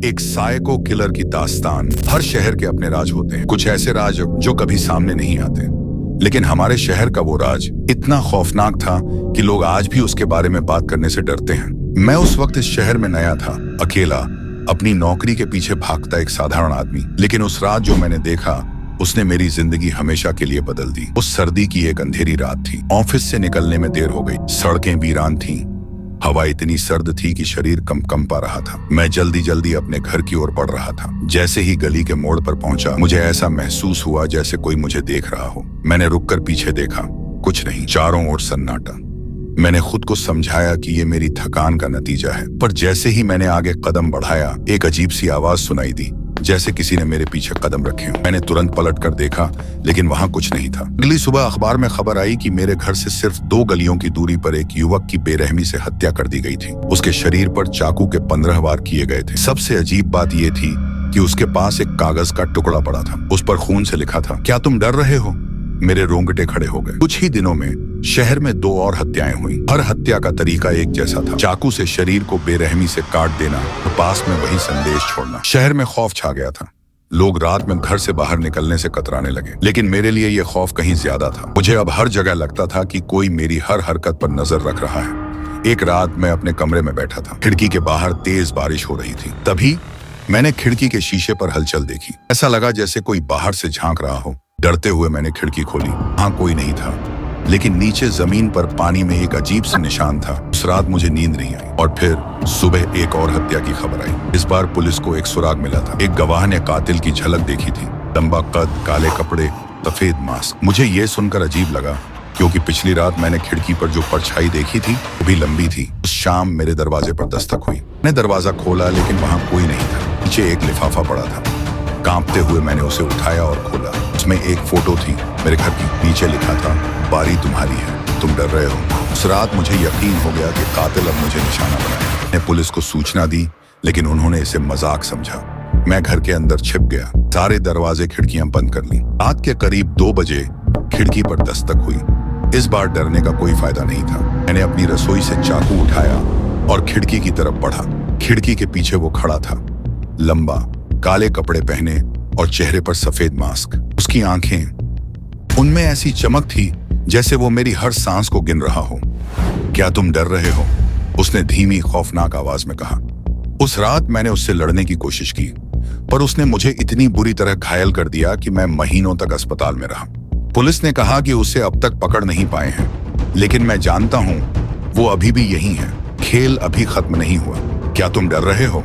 एक psycho killer की दास्तान। हर शहर के अपने राज होते हैं, कुछ ऐसे राज जो कभी सामने नहीं आते, लेकिन हमारे शहर का वो राज इतना खौफनाक था कि लोग आज भी उसके बारे में बात करने से डरते हैं। मैं उस वक्त इस शहर में नया था, अकेला, अपनी नौकरी के पीछे भागता एक साधारण आदमी। लेकिन उस रात जो मैंने देखा, उसने मेरी जिंदगी हमेशा के लिए बदल दी। उस सर्दी की एक अंधेरी रात थी। ऑफिस से निकलने में देर हो गई। सड़कें वीरान थीं। हवा इतनी सर्द थी कि शरीर कंपा रहा था। मैं जल्दी जल्दी अपने घर की ओर बढ़ रहा था। जैसे ही गली के मोड़ पर पहुंचा, मुझे ऐसा महसूस हुआ जैसे कोई मुझे देख रहा हो। मैंने रुककर पीछे देखा, कुछ नहीं, चारों ओर सन्नाटा। मैंने खुद को समझाया कि ये मेरी थकान का नतीजा है, पर जैसे ही मैंने आगे कदम बढ़ाया, एक अजीब सी आवाज सुनाई दी, जैसे किसी ने मेरे पीछे कदम रखे हों। मैंने तुरंत पलट कर देखा, लेकिन वहां कुछ नहीं था। अगली सुबह अखबार में खबर आई कि मेरे घर से सिर्फ 2 गलियों की दूरी पर एक युवक की बेरहमी से हत्या कर दी गई थी। उसके शरीर पर चाकू के 15 वार किए गए थे। सबसे अजीब बात यह थी कि उसके पास एक कागज का टुकड़ा पड़ा था। उस पर खून से लिखा था, क्या तुम डर रहे हो? मेरे रोंगटे खड़े हो गए। कुछ ही दिनों में शहर में 2 और हत्याएं हुई। हर हत्या का तरीका एक जैसा था, चाकू से शरीर को बेरहमी से काट देना और पास में वही संदेश छोड़ना। शहर में खौफ छा गया था। लोग रात में घर से बाहर निकलने से कतराने लगे, लेकिन मेरे लिए यह खौफ कहीं ज्यादा था। मुझे अब हर जगह लगता था कि कोई मेरी हर हरकत पर नजर रख रहा है। एक रात मैं अपने कमरे में बैठा था। खिड़की के बाहर तेज बारिश हो रही थी। तभी मैंने खिड़की के शीशे पर हलचल देखी। ऐसा लगा जैसे कोई बाहर से झांक रहा हो। डरते हुए मैंने खिड़की खोली। वहां कोई नहीं था, लेकिन नीचे जमीन पर पानी में एक अजीब सा निशान था। उस रात मुझे नींद नहीं आई और फिर सुबह एक और हत्या की खबर आई। इस बार पुलिस को एक सुराग मिला था। एक गवाह ने कातिल की झलक देखी थी। लंबा कद, काले कपड़े, सफेद मास्क। मुझे ये सुनकर अजीब लगा, क्योंकि पिछली रात मैंने खिड़की पर जो परछाई देखी थी वो भी लंबी थी। उस शाम मेरे दरवाजे पर दस्तक हुई। मैंने दरवाजा खोला, लेकिन वहां कोई नहीं था। नीचे एक लिफाफा पड़ा था। कांपते हुए मैंने उसे उठाया और खोला। उसमें एक फोटो थी मेरे घर की। नीचे लिखा था, बारी तुम्हारी है, तुम डर रहे हो। उस रात मुझे यकीन हो गया कि कातिल अब मुझे निशाना बनाया। मैंने पुलिस को सूचना दी, लेकिन उन्होंने इसे मजाक समझा। मैं घर के अंदर छिप गया। सारे दरवाजे खिड़कियां बंद कर ली। रात के करीब 2 बजे खिड़की पर दस्तक हुई। इस बार डरने का कोई फायदा नहीं था। मैंने अपनी रसोई से चाकू उठाया और खिड़की की तरफ बढ़ा। खिड़की के पीछे वो खड़ा था, लंबा, काले कपड़े पहने और चेहरे पर सफेद मास्क। उसकी आंखें, उनमें ऐसी चमक थी जैसे वो मेरी हर सांस को गिन रहा हो। क्या तुम डर रहे हो? उसने धीमी, खौफनाक आवाज में कहा। उस रात मैंने उससे लड़ने की कोशिश की, पर उसने मुझे इतनी बुरी तरह घायल कर दिया कि मैं महीनों तक अस्पताल में रहा। पुलिस ने कहा कि उसे अब तक पकड़ नहीं पाए हैं, लेकिन मैं जानता हूं वो अभी भी यहीं है। खेल अभी खत्म नहीं हुआ। क्या तुम डर रहे हो?